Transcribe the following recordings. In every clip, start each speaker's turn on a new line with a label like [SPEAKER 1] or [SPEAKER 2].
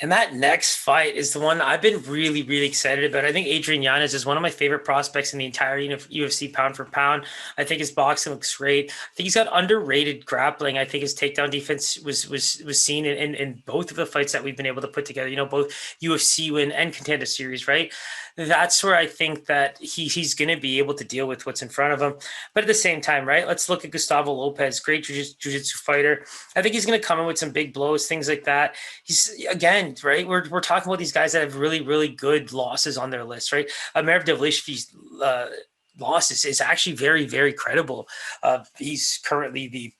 [SPEAKER 1] And that next fight is the one I've been really, really excited about. I think Adrian Yanez is one of my favorite prospects in the entire UFC pound for pound. I think his boxing looks great. I think he's got underrated grappling. I think his takedown defense was seen in both of the fights that we've been able to put together, both UFC win and contender series, right? That's where I think that he's going to be able to deal with what's in front of him. But at the same time, right, let's look at Gustavo Lopez, great jiu-jitsu fighter. I think he's going to come in with some big blows, things like that. He's, again, right, we're talking about these guys that have really, really good losses on their list, right? Merab Dvalishvili's losses is actually very, very credible. He's currently the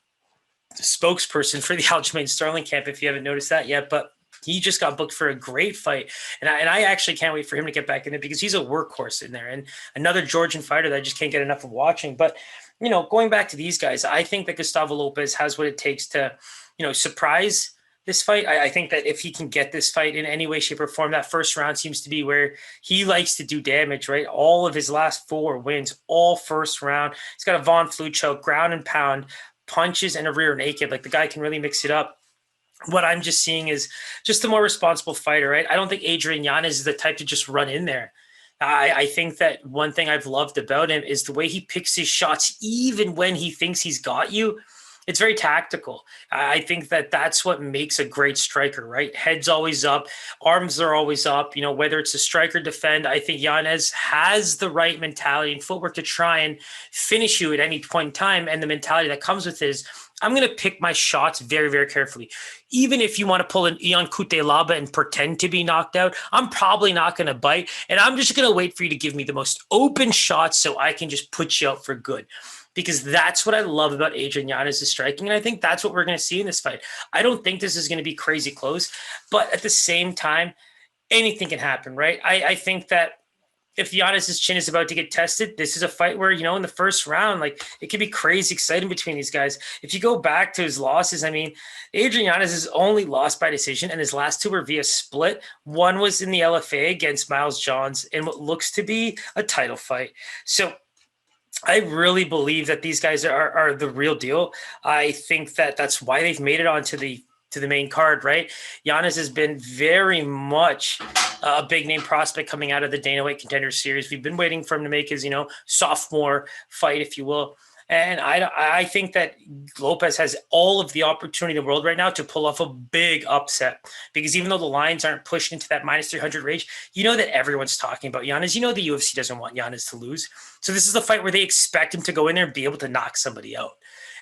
[SPEAKER 1] spokesperson for the Aljamain Sterling camp, if you haven't noticed that yet, but he just got booked for a great fight. And I actually can't wait for him to get back in it because he's a workhorse in there and another Georgian fighter that I just can't get enough of watching. But, going back to these guys, I think that Gustavo Lopez has what it takes to, surprise this fight. I think that if he can get this fight in any way, shape, or form, that first round seems to be where he likes to do damage, right? All of his last 4 wins, all first round. He's got a Von Flue choke, ground and pound, punches, and a rear naked. Like, the guy can really mix it up. What I'm just seeing is just a more responsible fighter, right? I don't think Adrian Yanez is the type to just run in there. I think that one thing I've loved about him is the way he picks his shots, even when he thinks he's got you. It's very tactical. I think that that's what makes a great striker, right? Head's always up, arms are always up, whether it's a strike or defend. I think Yanez has the right mentality and footwork to try and finish you at any point in time. And the mentality that comes with is, I'm going to pick my shots very, very carefully. Even if you want to pull an Ion Cutelaba and pretend to be knocked out, I'm probably not going to bite. And I'm just going to wait for you to give me the most open shots so I can just put you out for good. Because that's what I love about Adrian Yanez's striking. And I think that's what we're going to see in this fight. I don't think this is going to be crazy close. But at the same time, anything can happen, right? I think that if Yanez's chin is about to get tested, this is a fight where, in the first round, like, it could be crazy exciting between these guys. If you go back to his losses, I mean, Adrian Yanez has only lost by decision, and his last 2 were via split. One was in the LFA against Miles Johns in what looks to be a title fight. So I really believe that these guys are the real deal. I think that that's why they've made it onto the main card, right? Yanez has been very much a big name prospect coming out of the Dana White Contender Series. We've been waiting for him to make his, sophomore fight, if you will. And I think that Lopez has all of the opportunity in the world right now to pull off a big upset, because even though the lines aren't pushed into that minus 300 range, that everyone's talking about Yanez. The UFC doesn't want Yanez to lose. So this is the fight where they expect him to go in there and be able to knock somebody out.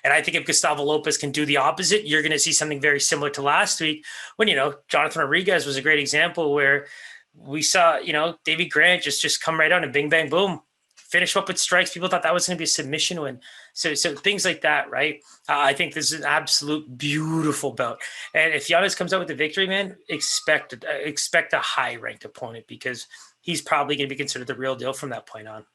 [SPEAKER 1] And I think if Gustavo Lopez can do the opposite, you're going to see something very similar to last week when, Jonathan Rodriguez was a great example where we saw, Davey Grant just come right out and bing, bang, boom, finish up with strikes. People thought that was going to be a submission win. So things like that, right? I think this is an absolute beautiful bout. And if Yanez comes out with the victory, man, expect a high-ranked opponent, because he's probably going to be considered the real deal from that point on.